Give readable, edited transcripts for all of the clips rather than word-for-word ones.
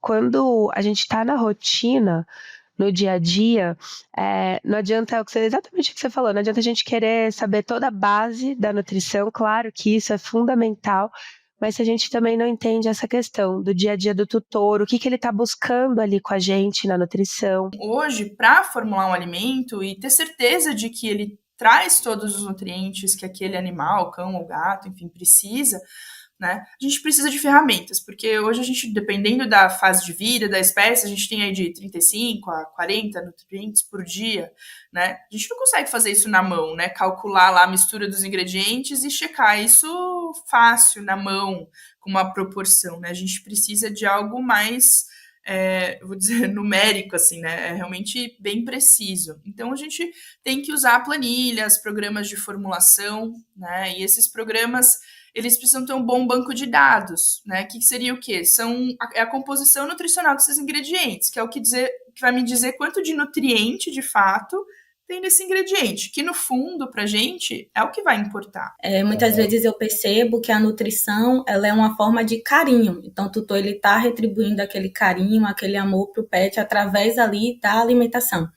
quando a gente está na rotina, no dia a dia, não adianta exatamente o que você falou, não adianta a gente querer saber toda a base da nutrição, claro que isso é fundamental, mas se a gente também não entende essa questão do dia a dia do tutor, o que ele está buscando ali com a gente na nutrição. Hoje, para formular um alimento e ter certeza de que ele traz todos os nutrientes que aquele animal, cão ou gato, enfim, precisa, né? A gente precisa de ferramentas, porque hoje a gente, dependendo da fase de vida, da espécie, a gente tem aí de 35 a 40 nutrientes por dia, né? A gente não consegue fazer isso na mão, né? Calcular lá a mistura dos ingredientes e checar isso fácil, na mão, com uma proporção, né? A gente precisa de algo mais, eu vou dizer, numérico, assim, né? É realmente bem preciso. Então, a gente tem que usar planilhas, programas de formulação, né? E esses programas, eles precisam ter um bom banco de dados, né? Que seria o quê? É a composição nutricional desses ingredientes, que é o que vai me dizer quanto de nutriente, de fato, tem nesse ingrediente, que no fundo, pra gente, é o que vai importar. Muitas vezes eu percebo que a nutrição, ela é uma forma de carinho. Então, o tutor, ele está retribuindo aquele carinho, aquele amor para o pet através ali da alimentação.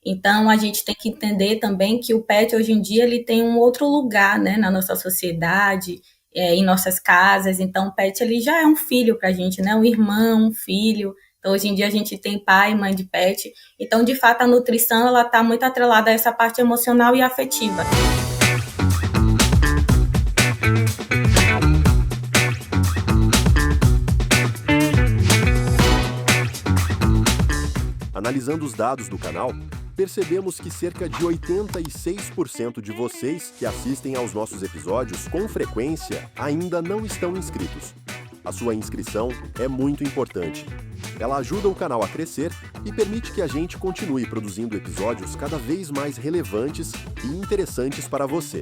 Então, a gente tem que entender também que o pet, hoje em dia, ele tem um outro lugar, né, na nossa sociedade, em nossas casas. Então, o pet, ele já é um filho para a gente, né, um irmão, um filho. Então, hoje em dia, a gente tem pai e mãe de pet. Então, de fato, a nutrição, ela está muito atrelada a essa parte emocional e afetiva. Analisando os dados do canal, percebemos que cerca de 86% de vocês que assistem aos nossos episódios com frequência ainda não estão inscritos. A sua inscrição é muito importante. Ela ajuda o canal a crescer e permite que a gente continue produzindo episódios cada vez mais relevantes e interessantes para você.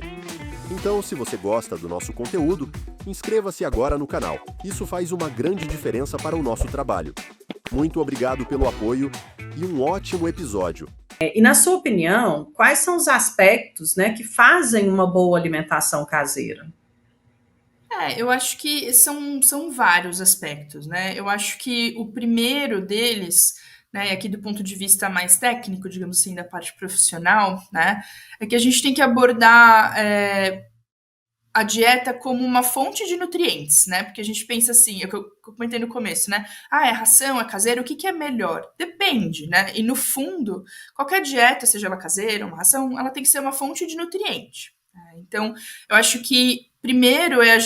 Então, se você gosta do nosso conteúdo, inscreva-se agora no canal. Isso faz uma grande diferença para o nosso trabalho. Muito obrigado pelo apoio e um ótimo episódio. E na sua opinião, quais são os aspectos, né, que fazem uma boa alimentação caseira? Eu acho que são vários aspectos, né? Eu acho que o primeiro deles, né, aqui do ponto de vista mais técnico, digamos assim, da parte profissional, né, é que a gente tem que abordar a dieta como uma fonte de nutrientes, né? Porque a gente pensa assim, é o que eu comentei no começo, né? É ração, é caseiro, o que é melhor? Depende, né? E no fundo, qualquer dieta, seja ela caseira, uma ração, ela tem que ser uma fonte de nutriente. Então, eu acho que primeiro é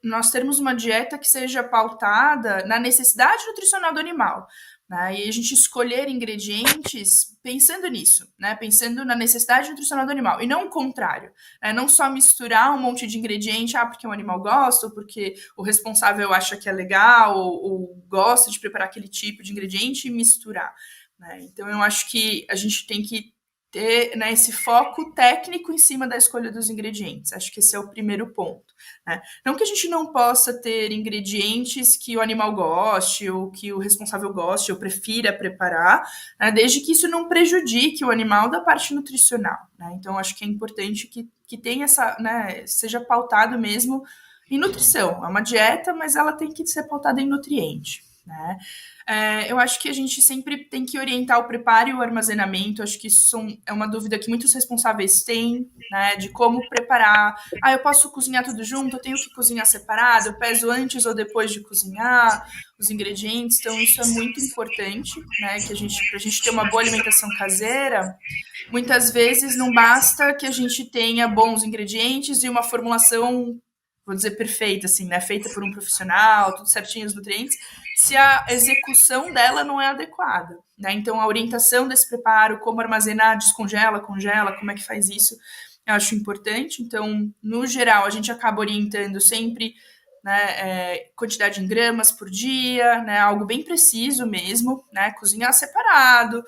nós termos uma dieta que seja pautada na necessidade nutricional do animal, né? E a gente escolher ingredientes pensando nisso, né? Pensando na necessidade nutricional do animal, e não o contrário, né? Não só misturar um monte de ingrediente, porque o animal gosta, ou porque o responsável acha que é legal, ou gosta de preparar aquele tipo de ingrediente e misturar, né? Então, eu acho que a gente tem que ter, né, esse foco técnico em cima da escolha dos ingredientes. Acho que esse é o primeiro ponto, né? Não que a gente não possa ter ingredientes que o animal goste, ou que o responsável goste, ou prefira preparar, né, desde que isso não prejudique o animal da parte nutricional, né? Então, acho que é importante que tenha essa, né, seja pautado mesmo em nutrição. É uma dieta, mas ela tem que ser pautada em nutriente, né? Eu acho que a gente sempre tem que orientar o preparo e o armazenamento. Acho que isso é uma dúvida que muitos responsáveis têm, né, de como preparar. Eu posso cozinhar tudo junto? Eu tenho que cozinhar separado? Eu peso antes ou depois de cozinhar os ingredientes? Então, isso é muito importante, né, que pra gente ter uma boa alimentação caseira, muitas vezes não basta que a gente tenha bons ingredientes e uma formulação, vou dizer, perfeita, assim, né, feita por um profissional, tudo certinho, os nutrientes, se a execução dela não é adequada, né? Então, a orientação desse preparo, como armazenar, descongela, congela, como é que faz isso, eu acho importante. Então, no geral, a gente acaba orientando sempre, né, quantidade em gramas por dia, né, algo bem preciso mesmo, né, cozinhar separado,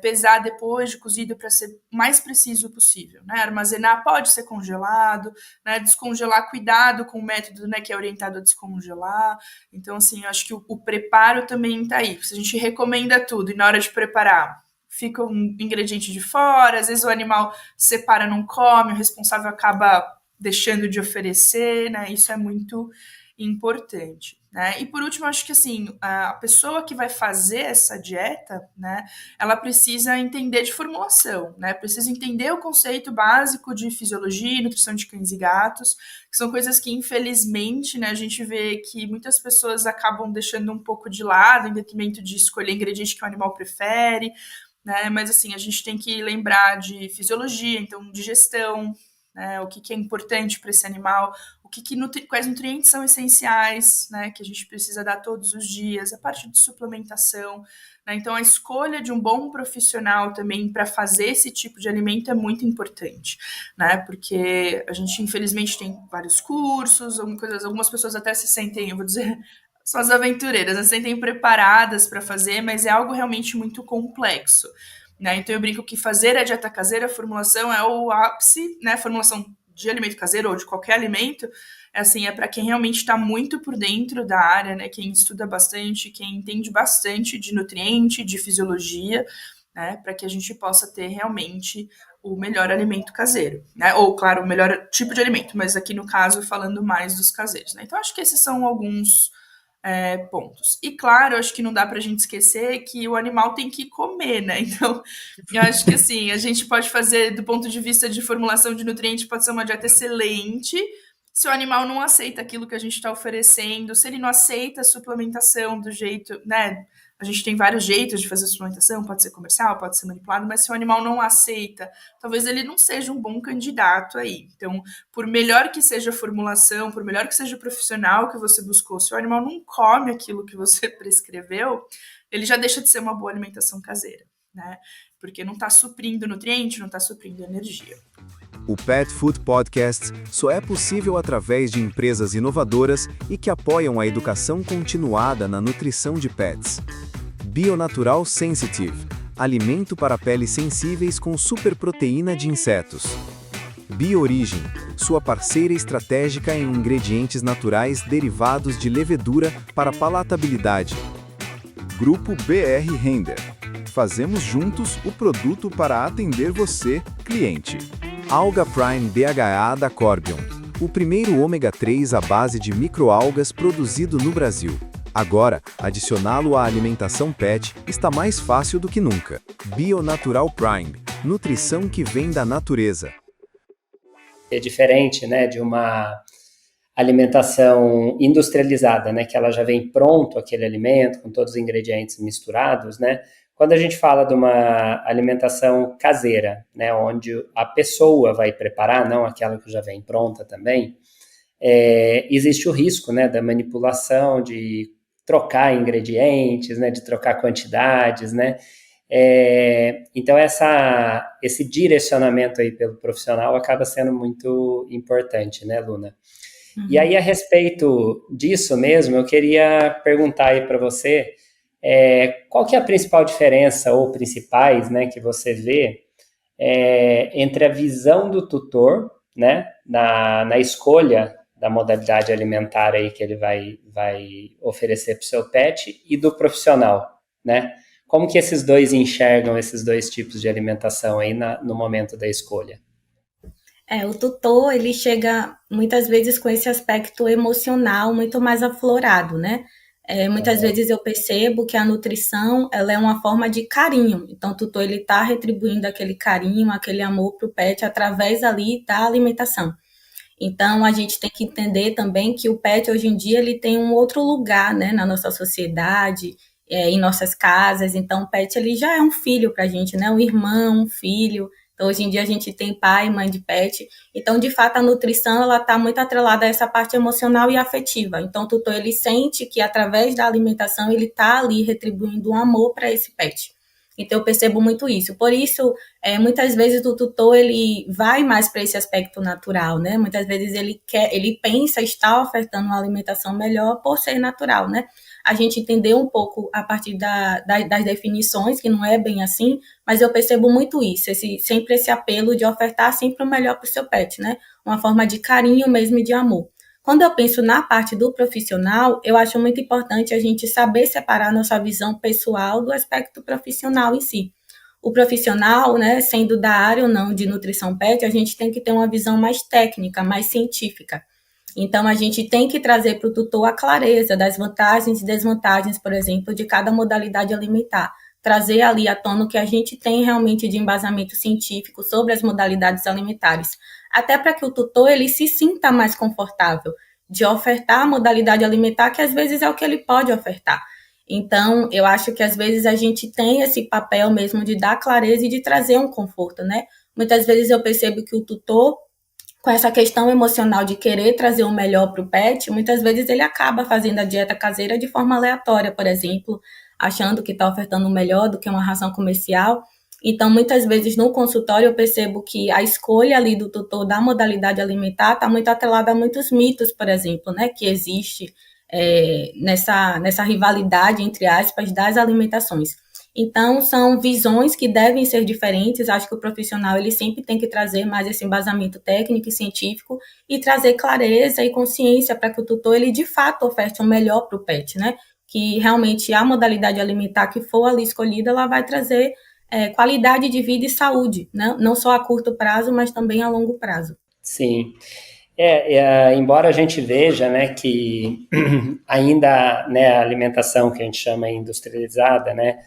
pesar depois de cozido para ser o mais preciso possível, né, armazenar pode ser congelado, né, descongelar, cuidado com o método, né, que é orientado a descongelar. Então, assim, eu acho que o preparo também está aí. Se a gente recomenda tudo e na hora de preparar fica um ingrediente de fora, às vezes o animal separa, não come, o responsável acaba deixando de oferecer, né? Isso é muito importante. né? E por último, acho que assim, a pessoa que vai fazer essa dieta, né, ela precisa entender de formulação, né? Precisa entender o conceito básico de fisiologia e nutrição de cães e gatos, que são coisas que, infelizmente, né, a gente vê que muitas pessoas acabam deixando um pouco de lado, em detrimento de escolher ingrediente que o animal prefere, né? Mas assim, a gente tem que lembrar de fisiologia, então digestão, né? O que é importante para esse animal, quais nutrientes são essenciais, né? Que a gente precisa dar todos os dias, a parte de suplementação, né? Então a escolha de um bom profissional também para fazer esse tipo de alimento é muito importante, né? Porque a gente infelizmente tem vários cursos, algumas pessoas até se sentem, eu vou dizer, são as aventureiras, se sentem preparadas para fazer, mas é algo realmente muito complexo, né? Então eu brinco que fazer a dieta caseira, a formulação é o ápice, né? A formulação de alimento caseiro ou de qualquer alimento, é para quem realmente está muito por dentro da área, né? Quem estuda bastante, quem entende bastante de nutriente, de fisiologia, né? Para que a gente possa ter realmente o melhor alimento caseiro, né? Ou, claro, o melhor tipo de alimento, mas aqui no caso falando mais dos caseiros, né? Então acho que esses são alguns pontos. E claro, acho que não dá para a gente esquecer que o animal tem que comer, né? Então, eu acho que assim, a gente pode fazer, do ponto de vista de formulação de nutrientes, pode ser uma dieta excelente. Se o animal não aceita aquilo que a gente está oferecendo, se ele não aceita a suplementação do jeito, né? A gente tem vários jeitos de fazer suplementação, pode ser comercial, pode ser manipulado, mas se o animal não aceita, talvez ele não seja um bom candidato aí. Então, por melhor que seja a formulação, por melhor que seja o profissional que você buscou, se o animal não come aquilo que você prescreveu, ele já deixa de ser uma boa alimentação caseira, né? Porque não está suprindo nutriente, não está suprindo energia. O Pet Food Podcast só é possível através de empresas inovadoras e que apoiam a educação continuada na nutrição de pets. Bionatural Sensitive, alimento para peles sensíveis com superproteína de insetos. Biorigem, sua parceira estratégica em ingredientes naturais derivados de levedura para palatabilidade. Grupo BR Render. Fazemos juntos o produto para atender você, cliente. Alga Prime DHA da Corbion, o primeiro ômega 3 à base de microalgas produzido no Brasil. Agora, adicioná-lo à alimentação pet está mais fácil do que nunca. Bionatural Prime, nutrição que vem da natureza. É diferente, né, de uma alimentação industrializada, né, que ela já vem pronto aquele alimento com todos os ingredientes misturados, né? Quando a gente fala de uma alimentação caseira, né, onde a pessoa vai preparar, não aquela que já vem pronta também, existe o risco, né, da manipulação, de trocar ingredientes, né, de trocar quantidades, né? Então esse direcionamento aí pelo profissional acaba sendo muito importante, né, Luna? Uhum. E aí, a respeito disso mesmo, eu queria perguntar aí para você, qual que é a principal diferença, ou principais, né, que você vê entre a visão do tutor, né, na escolha da modalidade alimentar aí que ele vai oferecer para o seu pet, e do profissional, né? Como que esses dois enxergam esses dois tipos de alimentação aí no momento da escolha? O tutor, ele chega muitas vezes com esse aspecto emocional muito mais aflorado, né? Muitas vezes eu percebo que a nutrição, ela é uma forma de carinho. Então, o tutor, ele está retribuindo aquele carinho, aquele amor para o pet através ali da alimentação. Então, a gente tem que entender também que o pet, hoje em dia, ele tem um outro lugar, né, na nossa sociedade, em nossas casas. Então, o pet, ele já é um filho para a gente, né? Um irmão, um filho. Então, hoje em dia, a gente tem pai e mãe de pet. Então, de fato, a nutrição, ela está muito atrelada a essa parte emocional e afetiva. Então, o tutor, ele sente que, através da alimentação, ele está ali retribuindo um amor para esse pet. Então, eu percebo muito isso. Por isso, muitas vezes, o tutor, ele vai mais para esse aspecto natural, né? Muitas vezes, ele pensa estar ofertando uma alimentação melhor por ser natural, né? A gente entendeu um pouco a partir das definições, que não é bem assim, mas eu percebo muito isso, sempre esse apelo de ofertar sempre o melhor para o seu pet, né? Uma forma de carinho mesmo e de amor. Quando eu penso na parte do profissional, eu acho muito importante a gente saber separar nossa visão pessoal do aspecto profissional em si. O profissional, né, sendo da área ou não de nutrição pet, a gente tem que ter uma visão mais técnica, mais científica. Então, a gente tem que trazer para o tutor a clareza das vantagens e desvantagens, por exemplo, de cada modalidade alimentar. Trazer ali à tona o que a gente tem realmente de embasamento científico sobre as modalidades alimentares. Até para que o tutor ele se sinta mais confortável de ofertar a modalidade alimentar, que às vezes é o que ele pode ofertar. Então, eu acho que às vezes a gente tem esse papel mesmo de dar clareza e de trazer um conforto, né? Muitas vezes eu percebo que o tutor, com essa questão emocional de querer trazer o melhor para o pet, muitas vezes ele acaba fazendo a dieta caseira de forma aleatória, por exemplo, achando que está ofertando o melhor do que uma ração comercial. Então, muitas vezes no consultório eu percebo que a escolha ali do tutor da modalidade alimentar está muito atrelada a muitos mitos, por exemplo, né, que existe nessa rivalidade, entre aspas, das alimentações. Então, são visões que devem ser diferentes. Acho que o profissional ele sempre tem que trazer mais esse embasamento técnico e científico e trazer clareza e consciência para que o tutor, ele de fato oferte o melhor para o pet, né? Que realmente a modalidade alimentar que for ali escolhida, ela vai trazer qualidade de vida e saúde, né? Não só a curto prazo, mas também a longo prazo. Sim. Embora a gente veja, né, que ainda, né, a alimentação que a gente chama industrializada, né,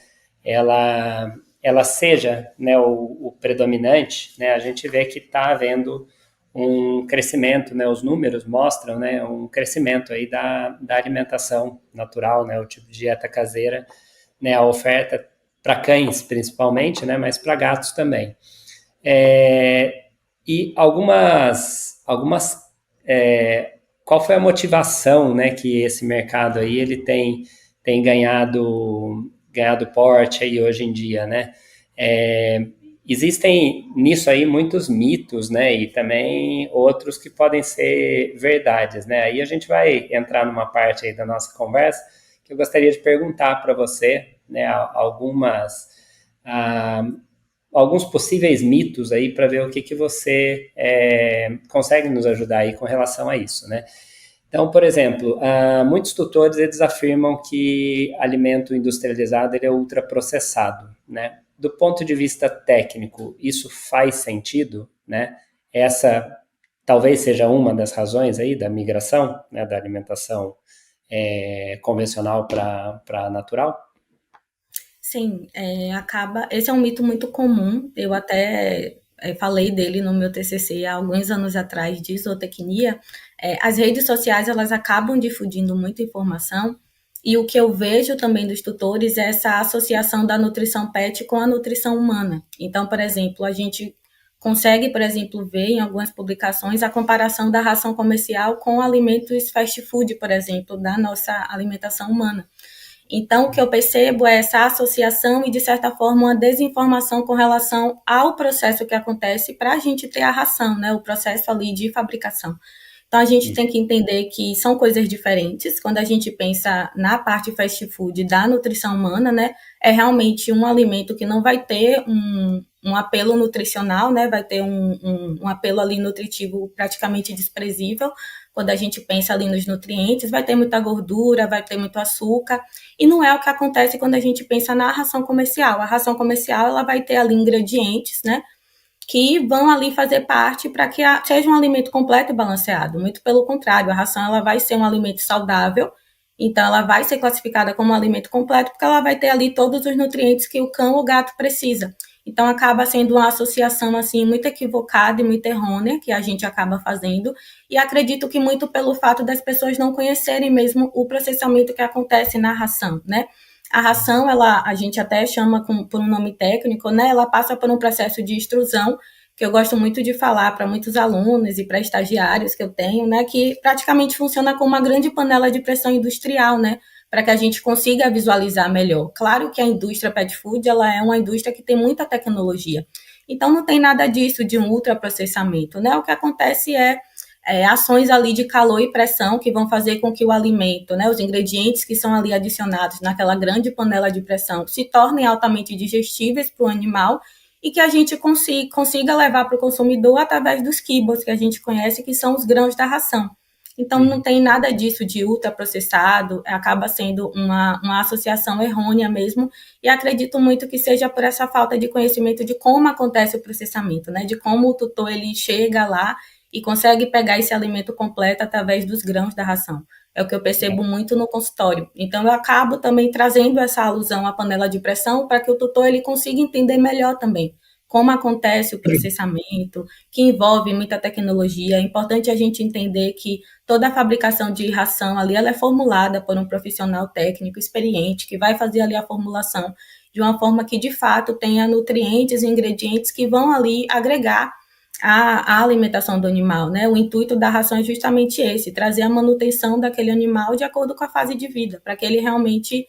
ela seja, né, o predominante, né, a gente vê que está havendo um crescimento, né, os números mostram, né, um crescimento aí da alimentação natural, né, o tipo de dieta caseira, né, a oferta para cães principalmente, né, mas para gatos também. E qual foi a motivação, né, que esse mercado aí ele tem ganhado porte aí hoje em dia, né? Existem nisso aí muitos mitos, né, e também outros que podem ser verdades, né? Aí a gente vai entrar numa parte aí da nossa conversa que eu gostaria de perguntar para você, né, alguns possíveis mitos aí para ver o que você consegue nos ajudar aí com relação a isso, né? Então, por exemplo, muitos tutores eles afirmam que alimento industrializado ele é ultraprocessado, né? Do ponto de vista técnico, isso faz sentido, né? Essa talvez seja uma das razões aí da migração, né, da alimentação convencional para natural? Sim, esse é um mito muito comum, eu até falei dele no meu TCC há alguns anos atrás, de zootecnia. As redes sociais, elas acabam difundindo muita informação, e o que eu vejo também dos tutores é essa associação da nutrição pet com a nutrição humana. Então, por exemplo, a gente consegue, por exemplo, ver em algumas publicações a comparação da ração comercial com alimentos fast food, por exemplo, da nossa alimentação humana. Então, o que eu percebo é essa associação e, de certa forma, uma desinformação com relação ao processo que acontece para a gente ter a ração, né? O processo ali de fabricação. Então, a gente tem que entender que são coisas diferentes. Quando a gente pensa na parte fast food da nutrição humana, né? É realmente um alimento que não vai ter um apelo nutricional, né? Vai ter um apelo ali nutritivo praticamente desprezível. Quando a gente pensa ali nos nutrientes, vai ter muita gordura, vai ter muito açúcar, e não é o que acontece quando a gente pensa na ração comercial. A ração comercial, ela vai ter ali ingredientes, né, que vão ali fazer parte para que seja um alimento completo e balanceado. Muito pelo contrário, a ração ela vai ser um alimento saudável, então ela vai ser classificada como um alimento completo, porque ela vai ter ali todos os nutrientes que o cão ou o gato precisa. Então, acaba sendo uma associação, assim, muito equivocada e muito errônea, que a gente acaba fazendo, e acredito que muito pelo fato das pessoas não conhecerem mesmo o processamento que acontece na ração, né? A ração, a gente até chama por um nome técnico, né? Ela passa por um processo de extrusão, que eu gosto muito de falar para muitos alunos e para estagiários que eu tenho, né? Que praticamente funciona como uma grande panela de pressão industrial, né? Para que a gente consiga visualizar melhor. Claro que a indústria pet food, ela é uma indústria que tem muita tecnologia. Então, não tem nada disso de um ultraprocessamento, né? O que acontece é ações ali de calor e pressão que vão fazer com que o alimento, né, os ingredientes que são ali adicionados naquela grande panela de pressão se tornem altamente digestíveis para o animal e que a gente consiga levar para o consumidor através dos kibbles, que a gente conhece, que são os grãos da ração. Então, não tem nada disso de ultraprocessado, acaba sendo uma associação errônea mesmo, e acredito muito que seja por essa falta de conhecimento de como acontece o processamento, né? De como o tutor ele chega lá e consegue pegar esse alimento completo através dos grãos da ração. É o que eu percebo muito no consultório. Então, eu acabo também trazendo essa alusão à panela de pressão para que o tutor ele consiga entender melhor também como acontece o processamento, que envolve muita tecnologia. É importante a gente entender que toda a fabricação de ração ali, ela é formulada por um profissional técnico experiente, que vai fazer ali a formulação de uma forma que, de fato, tenha nutrientes e ingredientes que vão ali agregar a alimentação do animal, né? O intuito da ração é justamente esse, trazer a manutenção daquele animal de acordo com a fase de vida, para que ele realmente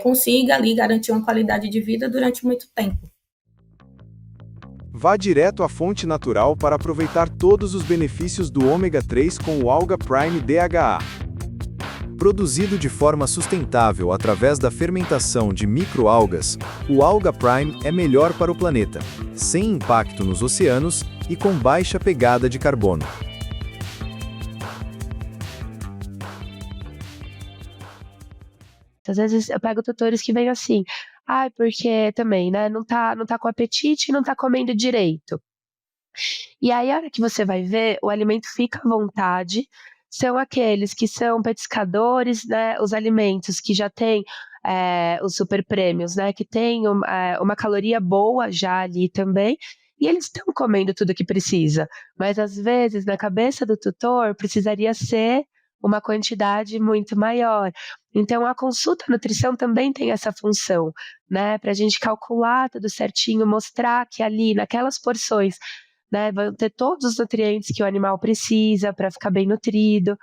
consiga ali garantir uma qualidade de vida durante muito tempo. Vá direto à fonte natural para aproveitar todos os benefícios do ômega 3 com o Alga Prime DHA. Produzido de forma sustentável através da fermentação de microalgas, o Alga Prime é melhor para o planeta, sem impacto nos oceanos e com baixa pegada de carbono. Às vezes eu pego tutores que vêm assim, porque também, né, não tá com apetite e não tá comendo direito. E aí, a hora que você vai ver, o alimento fica à vontade, são aqueles que são petiscadores, né, os alimentos que já têm os super prêmios, né, que tem uma caloria boa já ali também, e eles estão comendo tudo que precisa, mas às vezes na cabeça do tutor precisaria ser uma quantidade muito maior. Então a consulta nutrição também tem essa função, né, para a gente calcular tudo certinho, mostrar que ali naquelas porções, né, vão ter todos os nutrientes que o animal precisa para ficar bem nutrido.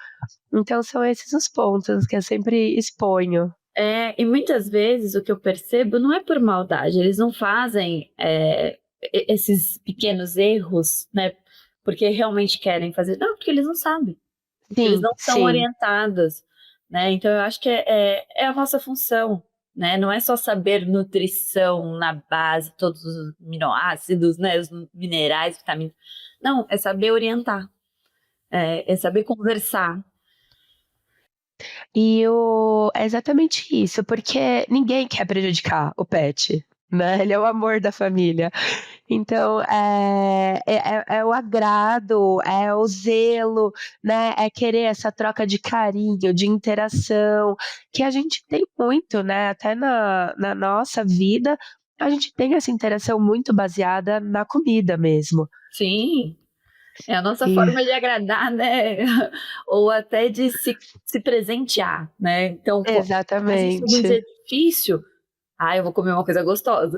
Então são esses os pontos que eu sempre exponho. E muitas vezes o que eu percebo não é por maldade, eles não fazem esses pequenos erros, né, porque realmente querem fazer, não, porque eles não sabem, porque eles não são orientados, né, então eu acho que é a nossa função, né, não é só saber nutrição na base, todos os aminoácidos, né, os minerais, vitaminas, não, é saber orientar, é saber conversar. E é exatamente isso, porque ninguém quer prejudicar o pet, né? Ele é o amor da família. Então, é o agrado, é o zelo, né? É querer essa troca de carinho, de interação, que a gente tem muito, né? Até na nossa vida, a gente tem essa interação muito baseada na comida mesmo. Sim. É a nossa forma de agradar, né? Ou até de se presentear, né? Então, exatamente. A gente é difícil. Eu vou comer uma coisa gostosa.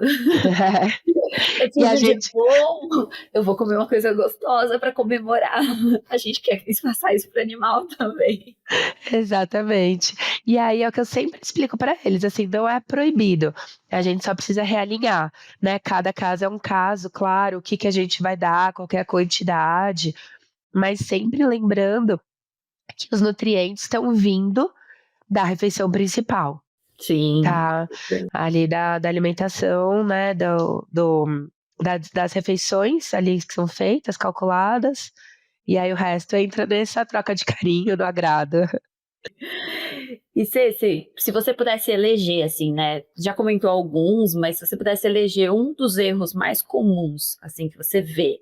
É tudo a gente... bom, eu vou comer uma coisa gostosa para comemorar. A gente quer passar isso para o animal também. Exatamente. E aí é o que eu sempre explico para eles, assim, não é proibido. A gente só precisa realinhar, né? Cada caso é um caso, claro, o que a gente vai dar, qual é a quantidade, mas sempre lembrando que os nutrientes estão vindo da refeição principal. Sim. Tá? Ali da alimentação, né? Das refeições ali que são feitas, calculadas, e aí o resto entra nessa troca de carinho, do agrado. E se você pudesse eleger, assim, né? Já comentou alguns, mas se você pudesse eleger um dos erros mais comuns, assim, que você vê,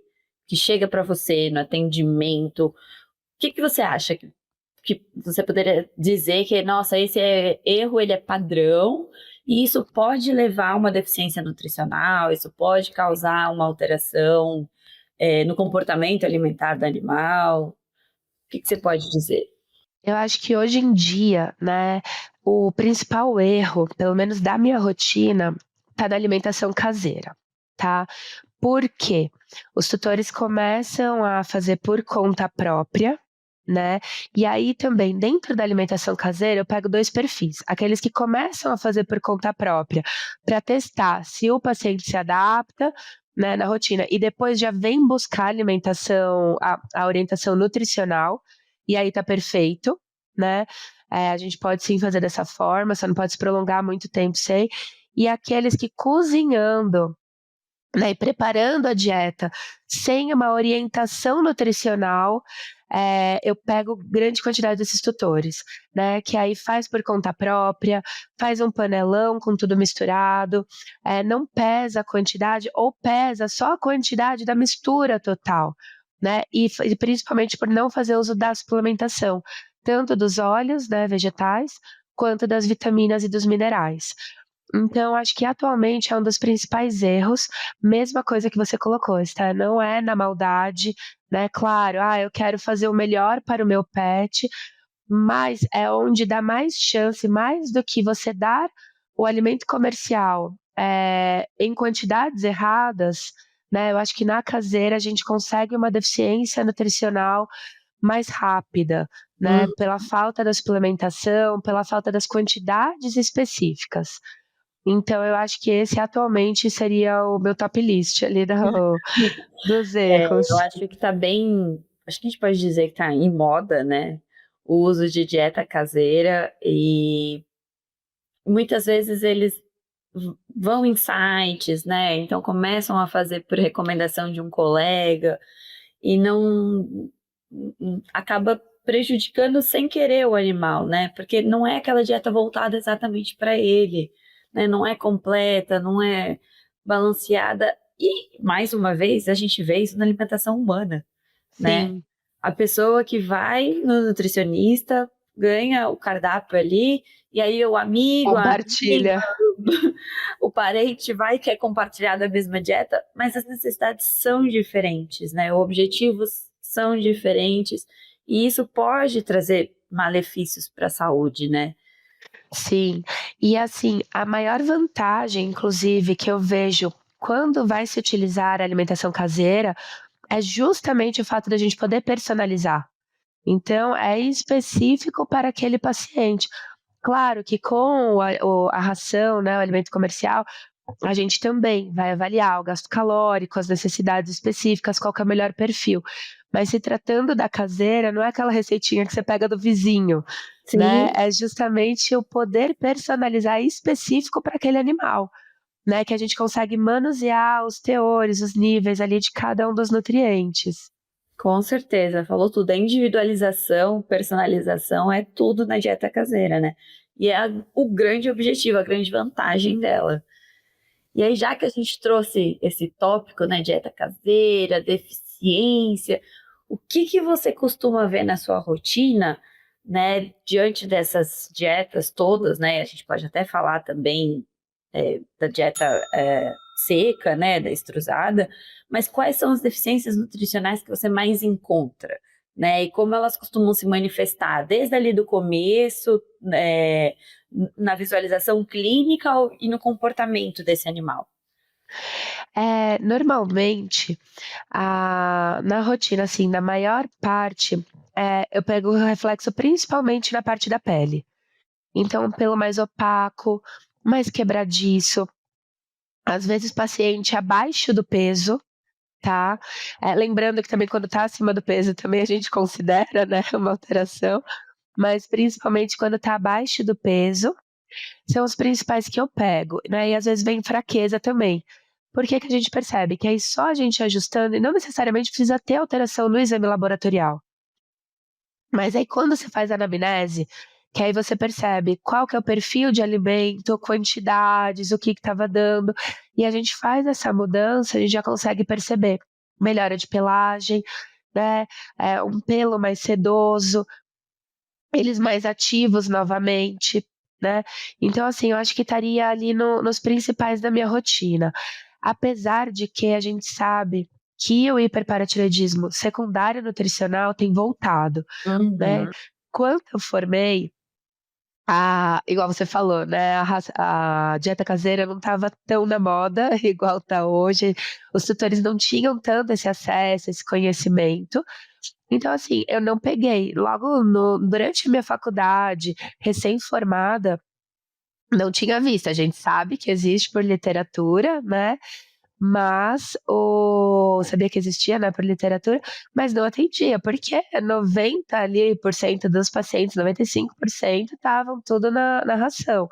que chega para você no atendimento, o que você acha que você poderia dizer que, nossa, esse erro, ele é padrão, e isso pode levar a uma deficiência nutricional, isso pode causar uma alteração no comportamento alimentar do animal? O que você pode dizer? Eu acho que hoje em dia, né, o principal erro, pelo menos da minha rotina, tá na alimentação caseira, tá? Por quê? Os tutores começam a fazer por conta própria, né? E aí também, dentro da alimentação caseira, eu pego dois perfis. Aqueles que começam a fazer por conta própria para testar se o paciente se adapta, né, na rotina, e depois já vem buscar alimentação, a orientação nutricional, e aí tá perfeito, né? A gente pode sim fazer dessa forma, só não pode se prolongar muito tempo sem. E aqueles que cozinhando, né, e preparando a dieta sem uma orientação nutricional, eu pego grande quantidade desses tutores, né, que aí faz por conta própria, faz um panelão com tudo misturado, não pesa a quantidade ou pesa só a quantidade da mistura total, né? E principalmente por não fazer uso da suplementação, tanto dos óleos, né, vegetais, quanto das vitaminas e dos minerais. Então, acho que atualmente é um dos principais erros, mesma coisa que você colocou, Esther, não é na maldade, né? Claro, eu quero fazer o melhor para o meu pet, mas é onde dá mais chance, mais do que você dar o alimento comercial em quantidades erradas, né? Eu acho que na caseira a gente consegue uma deficiência nutricional mais rápida, né? Pela falta da suplementação, pela falta das quantidades específicas. Então, eu acho que esse atualmente seria o meu top list ali dos erros. Eu acho que tá bem. Acho que a gente pode dizer que tá em moda, né? O uso de dieta caseira e muitas vezes eles vão em sites, né? Então começam a fazer por recomendação de um colega e não acaba prejudicando sem querer o animal, né? Porque não é aquela dieta voltada exatamente para ele, né? Não é completa, não é balanceada. E, mais uma vez, a gente vê isso na alimentação humana, né? Sim, A pessoa que vai no nutricionista, ganha o cardápio ali, e aí o amigo, a amiga, compartilha. o parente vai e quer compartilhar da mesma dieta, mas as necessidades são diferentes, né? Os objetivos são diferentes, e isso pode trazer malefícios para a saúde, né? Sim, e assim, a maior vantagem, inclusive, que eu vejo quando vai se utilizar a alimentação caseira é justamente o fato da gente poder personalizar. Então, é específico para aquele paciente. Claro que com a ração, né, o alimento comercial, a gente também vai avaliar o gasto calórico, as necessidades específicas, qual que é o melhor perfil. Mas se tratando da caseira, não é aquela receitinha que você pega do vizinho, né? Sim, É justamente o poder personalizar específico para aquele animal, né? Que a gente consegue manusear os teores, os níveis ali de cada um dos nutrientes. com certeza, falou tudo. A individualização, personalização é tudo na dieta caseira, né? E é o grande objetivo, a grande vantagem dela. E aí, já que a gente trouxe esse tópico, né, dieta caseira, deficiência, o que você costuma ver na sua rotina, né, diante dessas dietas todas, né? A gente pode até falar também da dieta seca, né, da extrusada, mas quais são as deficiências nutricionais que você mais encontra, né? E como elas costumam se manifestar desde ali do começo, na visualização clínica e no comportamento desse animal? Normalmente, na rotina, assim, na maior parte, eu pego o reflexo principalmente na parte da pele. Então, pelo mais opaco, mais quebradiço, às vezes paciente abaixo do peso, tá? Lembrando que também quando tá acima do peso também a gente considera, né, uma alteração, mas principalmente quando tá abaixo do peso, são os principais que eu pego, né? E às vezes vem fraqueza também. Por que que a gente percebe? Que aí só a gente ajustando, e não necessariamente precisa ter alteração no exame laboratorial. Mas aí quando você faz a anamnese, que aí você percebe qual que é o perfil de alimento, quantidades, o que estava dando, e a gente faz essa mudança, a gente já consegue perceber melhora de pelagem, né? Um pelo mais sedoso, eles mais ativos novamente, né? Então, assim, eu acho que estaria ali nos principais da minha rotina. Apesar de que a gente sabe que o hiperparatiroidismo secundário nutricional tem voltado, né? Quando eu formei, igual você falou, né? A dieta caseira não estava tão na moda igual está hoje. Os tutores não tinham tanto esse acesso, esse conhecimento. Então, assim, eu não peguei. Logo durante a minha faculdade, recém-formada, não tinha visto. A gente sabe que existe por literatura, né? Mas sabia que existia, né, por literatura, mas não atendia, porque 90% ali dos pacientes, 95% estavam tudo na ração.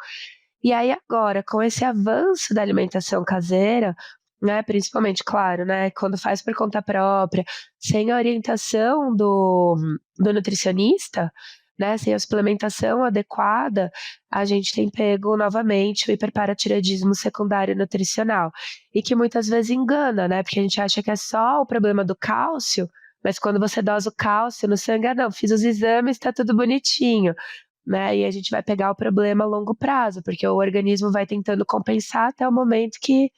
E aí agora, com esse avanço da alimentação caseira, né, principalmente, claro, né, quando faz por conta própria, sem a orientação do nutricionista, né, sem a suplementação adequada, a gente tem pego novamente o hiperparatiroidismo secundário nutricional. E que muitas vezes engana, né, porque a gente acha que é só o problema do cálcio, Mas quando você dosa o cálcio no sangue, não, fiz os exames, está tudo bonitinho, né? E a gente vai pegar o problema a longo prazo, porque o organismo vai tentando compensar até o momento que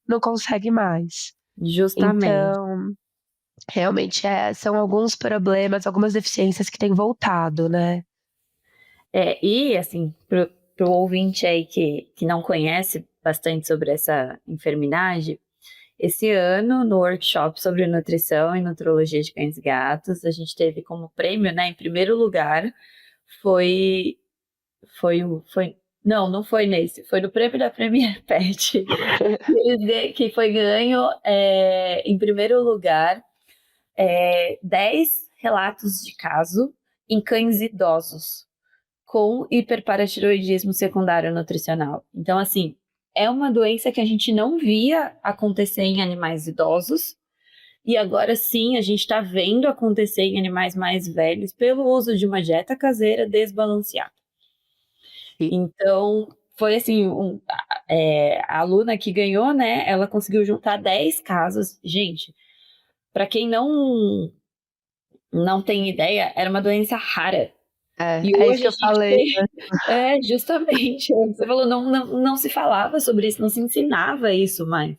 não consegue mais. Justamente. Então, realmente são alguns problemas, algumas deficiências que têm voltado, né? E assim, pro ouvinte aí que não conhece bastante sobre essa enfermidade, esse ano, no workshop sobre nutrição e nutrologia de cães e gatos, a gente teve como prêmio, né, em primeiro lugar, não foi nesse, foi no prêmio da Premier Pet, que foi ganho, em primeiro lugar, 10 relatos de caso em cães idosos com hiperparatiroidismo secundário nutricional. Então, assim, é uma doença que a gente não via acontecer em animais idosos, e agora sim a gente está vendo acontecer em animais mais velhos pelo uso de uma dieta caseira desbalanceada. Então, foi assim, a aluna que ganhou, né, ela conseguiu juntar 10 casos. Gente, para quem não tem ideia, era uma doença rara. E É hoje isso que eu falei. Justamente. Você falou, não se falava sobre isso, não se ensinava isso mais.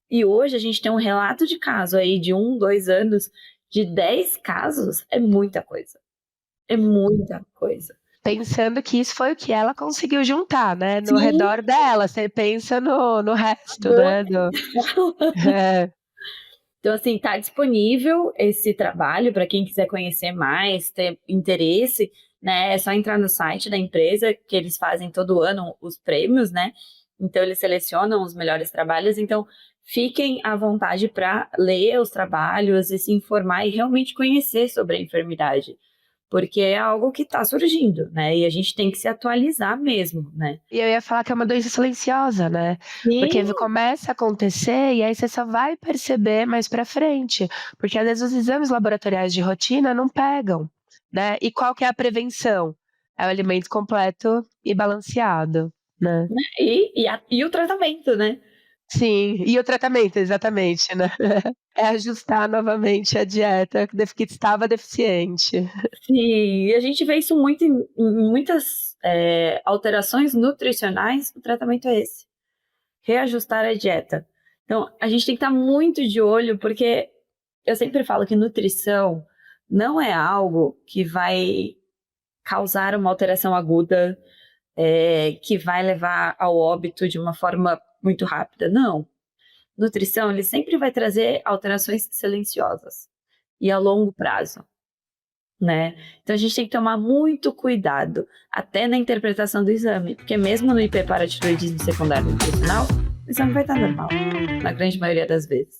E hoje a gente tem um relato de caso aí de 1, 2 anos, de 10 casos, é muita coisa. É muita coisa. Pensando que isso foi o que ela conseguiu juntar, né? No Sim. redor dela, você pensa no resto, né? Então, assim, está disponível esse trabalho para quem quiser conhecer mais, ter interesse, né? É só entrar no site da empresa, que eles fazem todo ano os prêmios, né? Então, eles selecionam os melhores trabalhos. Então, fiquem à vontade para ler os trabalhos e se informar e realmente conhecer sobre a enfermidade. Porque é algo que está surgindo, né? E a gente tem que se atualizar mesmo, né? E eu ia falar que é uma doença silenciosa, né? Sim. Porque começa a acontecer e aí você só vai perceber mais pra frente. Porque às vezes os exames laboratoriais de rotina não pegam, né? E qual que é a prevenção? É o alimento completo e balanceado, né? E o tratamento, né? Sim, e o tratamento, exatamente, né? É ajustar novamente a dieta que estava deficiente. Sim, e a gente vê isso muito em muitas alterações nutricionais, o tratamento é esse. Reajustar a dieta. Então, a gente tem que estar muito de olho, porque eu sempre falo que nutrição não é algo que vai causar uma alteração aguda, que vai levar ao óbito de uma forma muito rápida. Não. Nutrição, ele sempre vai trazer alterações silenciosas e a longo prazo, né? Então a gente tem que tomar muito cuidado, até na interpretação do exame, porque mesmo no hiperparatiroidismo secundário nutricional, o exame vai estar normal, na grande maioria das vezes.